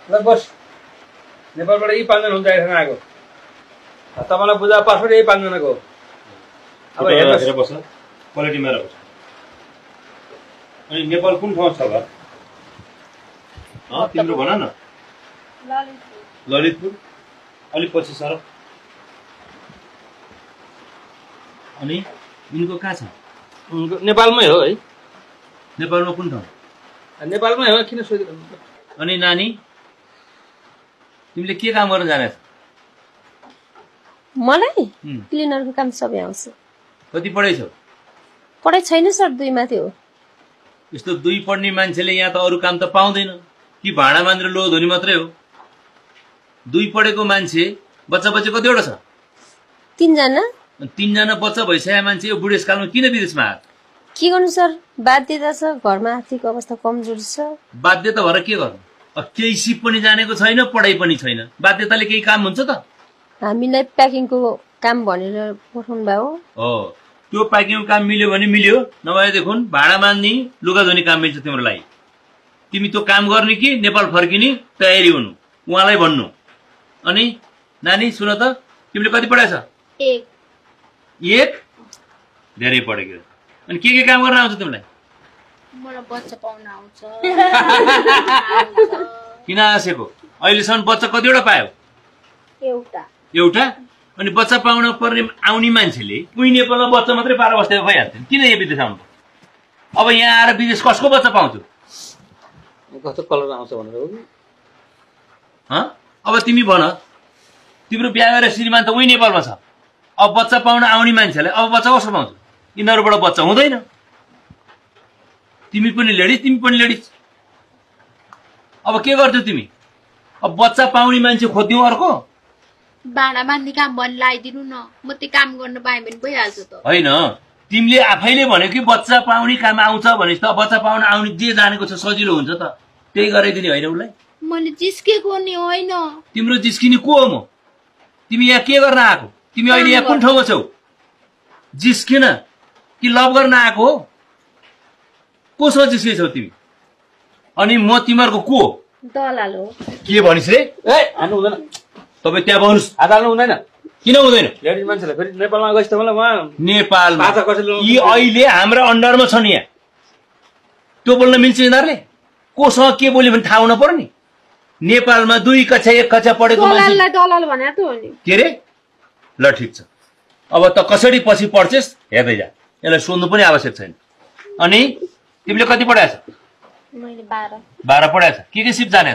ल बस नेपालबाट यही 5 जना हुन्छ यहाँ आएको तपाईलाई बुझा पासपोर्ट यही 5 जनाको अब हेर्नुस् बस क्वालिटीमा राख्छ अनि नेपाल कुन ठाउँ छ घर तिम्रो भन न ललितपुर अलि पछि सर अनि यिनको कहाँ छ नेपालमै हो है नेपालमा कुन ठाउँ नेपालमै हो किन सोधिरहनु अनि नानी तिमीले के काम गर्न जाने मलाई क्लिनरको काम सबै आउँछ कति पढाइ छौ पढाइ छैन सर 2 माथि हो यस्तो 2 पढ्ने मान्छेले यहाँ त अरू काम त पाउँदैन कि भाडा मानेर लो धोनी मात्रै हो 2 पढेको मान्छे बच्चा बच्चा कतिवटा छ 3 जना 3 जना बच्चा भइसकेको मान्छे यो बुढेसकालमा किन विदेशमा आयो के गर्नु सर बाध्यता छ घरमा आर्थिक अवस्था कमजोर छ बाध्यता भएर के गर्नु केही सिप पनि जानेको छैन पढाइ पनि छैन बाध्यताले केही काम हुन्छ त हामीलाई प्याकिङको काम भनेर पठाउनु भयो हो त्यो प्याकिङको काम मिल्यो भने मिल्यो नभएदेखि भाडा मान्ने लुगा धुने काम मिल्छ तिम्रो लागि तिमी त्यो काम गर्ने कि नेपाल फर्किने तयारी हुनु उहाँलाई भन्नु अनि नानी सुन त तिमीले कति पढाएछ 1 धेरै पढेको अनि के काम गर्न आउँछ तिमीलाई मलाई बच्चा पाउन आउँछ किन आसेको अहिलेसम्म बच्चा कतिवटा पायो एउटा अनि बच्चा पाउन पर्ने आउने मान्छेले उही नेपालमा बच्चा मात्रै पार बस्दै भइहाल्थ्यो किन यहाँ विदेश आउनु अब यहाँ आएर विदेश कसको बच्चा पाउँथ्यो कस्तो कलर आउँछ भनेर हो अब तिमी भन तिम्रो बिहा गरेर श्रीमान त उही नेपालमा छ अब बच्चा पाउन आउने मान्छेलाई अब बच्चा कसो पाउँछ यिनीहरूबाट बच्चा हुँदैन तिमी पनि लेडिज अब के गर्थ्यौ तिमी अब बच्चा पाउने मान्छे खोज्यौ अर्को भाडा मान्ने काम भन्न लगाइदिनु न म त्यो काम गर्न पाएँ भने भइहाल्छ त होइन तिमीले आफैले भन्यो कि बच्चा पाउने काम आउँछ भनेपछि त बच्चा पाउन आउने जे जानेको छ सजिलो हुन्छ त त्यही गराइदिने होइन उसलाई मैले जिस्केको नि होइन तिम्रो जिस्किने को हो म तिमी यहाँ के गर्न आएको तिमी अहिले यहाँ कुन ठाउँमा छौ जिस्किन कि लभ गर्न आएको हो कोसँग जिस्केछौ तिमी अनि म तिमीहरूको को दलाल हो के भनिस् रे हान्नु हुँदैन तपाईँ त्यहाँ बस्नुहोस् हात हाल्नु हुँदैन किन हुँदैन लेडिज मान्छेलाई फेरि नेपालमा गएछ त मलाई उहाँ नेपालमा भाषा कसैले यी अहिले हाम्रा अन्डरमा छन् यहाँ त्यो बोल्न मिल्छ यिनीहरूले कोसँग के बोल्यो भने थाहा हुन पर्यो नि नेपालमा 2 कक्षा 1 कक्षा पढेको मान्छे दलाल भने त हो नि के रे ल ठिक छ अब त कसरी पछि पढ्छेस् हेर्दै जा यसलाई सोध्नु पनि आवश्यक छैन अनि तिमीले कति पढाएछ मैले 12 पढाएछ के सिप जानेछ